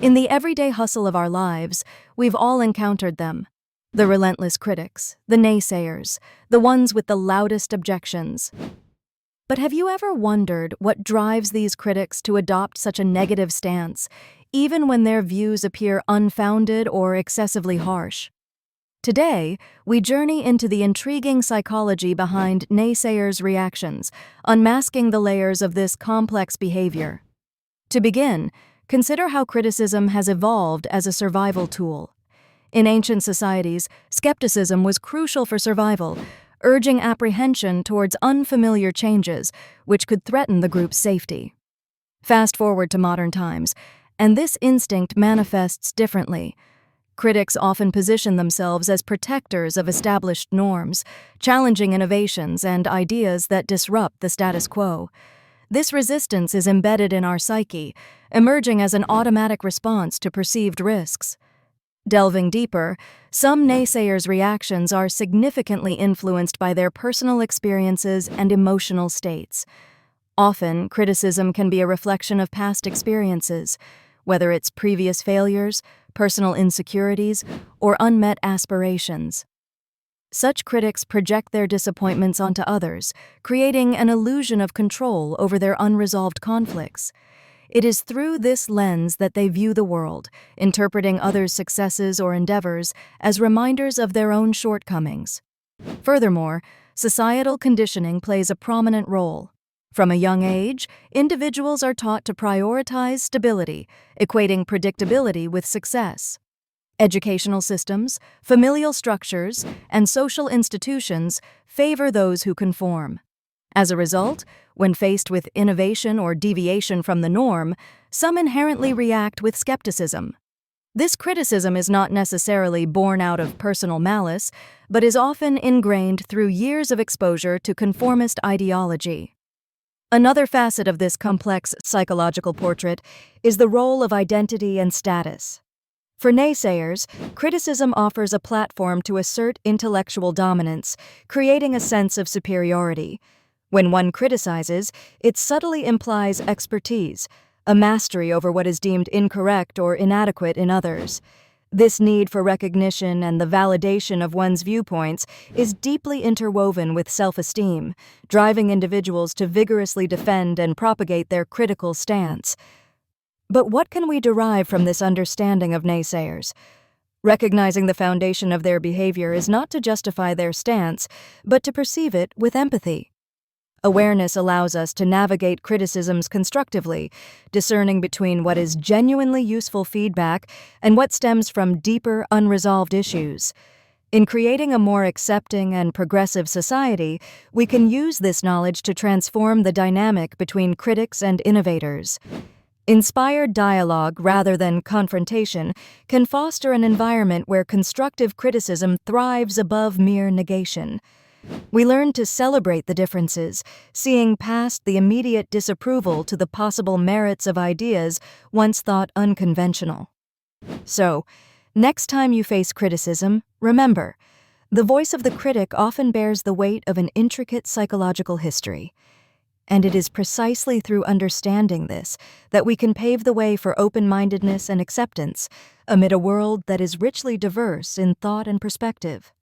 In the everyday hustle of our lives, we've all encountered them. The relentless critics, the naysayers, the ones with the loudest objections. But have you ever wondered what drives these critics to adopt such a negative stance, even when their views appear unfounded or excessively harsh? Today, we journey into the intriguing psychology behind naysayers' reactions, unmasking the layers of this complex behavior. To begin, consider how criticism has evolved as a survival tool. In ancient societies, skepticism was crucial for survival, urging apprehension towards unfamiliar changes, which could threaten the group's safety. Fast forward to modern times, and this instinct manifests differently. Critics often position themselves as protectors of established norms, challenging innovations and ideas that disrupt the status quo. This resistance is embedded in our psyche, emerging as an automatic response to perceived risks. Delving deeper, some naysayers' reactions are significantly influenced by their personal experiences and emotional states. Often, criticism can be a reflection of past experiences, whether it's previous failures, personal insecurities, or unmet aspirations. Such critics project their disappointments onto others, creating an illusion of control over their unresolved conflicts. It is through this lens that they view the world, interpreting others' successes or endeavors as reminders of their own shortcomings. Furthermore, societal conditioning plays a prominent role. From a young age, individuals are taught to prioritize stability, equating predictability with success. Educational systems, familial structures, and social institutions favor those who conform. As a result, when faced with innovation or deviation from the norm, some inherently react with skepticism. This criticism is not necessarily born out of personal malice, but is often ingrained through years of exposure to conformist ideology. Another facet of this complex psychological portrait is the role of identity and status. For naysayers, criticism offers a platform to assert intellectual dominance, creating a sense of superiority. When one criticizes, it subtly implies expertise, a mastery over what is deemed incorrect or inadequate in others. This need for recognition and the validation of one's viewpoints is deeply interwoven with self-esteem, driving individuals to vigorously defend and propagate their critical stance. But what can we derive from this understanding of naysayers? Recognizing the foundation of their behavior is not to justify their stance, but to perceive it with empathy. Awareness allows us to navigate criticisms constructively, discerning between what is genuinely useful feedback and what stems from deeper, unresolved issues. In creating a more accepting and progressive society, we can use this knowledge to transform the dynamic between critics and innovators. Inspired dialogue rather than confrontation can foster an environment where constructive criticism thrives above mere negation. We learn to celebrate the differences, seeing past the immediate disapproval to the possible merits of ideas once thought unconventional. So, next time you face criticism, remember, the voice of the critic often bears the weight of an intricate psychological history. And it is precisely through understanding this that we can pave the way for open-mindedness and acceptance amid a world that is richly diverse in thought and perspective.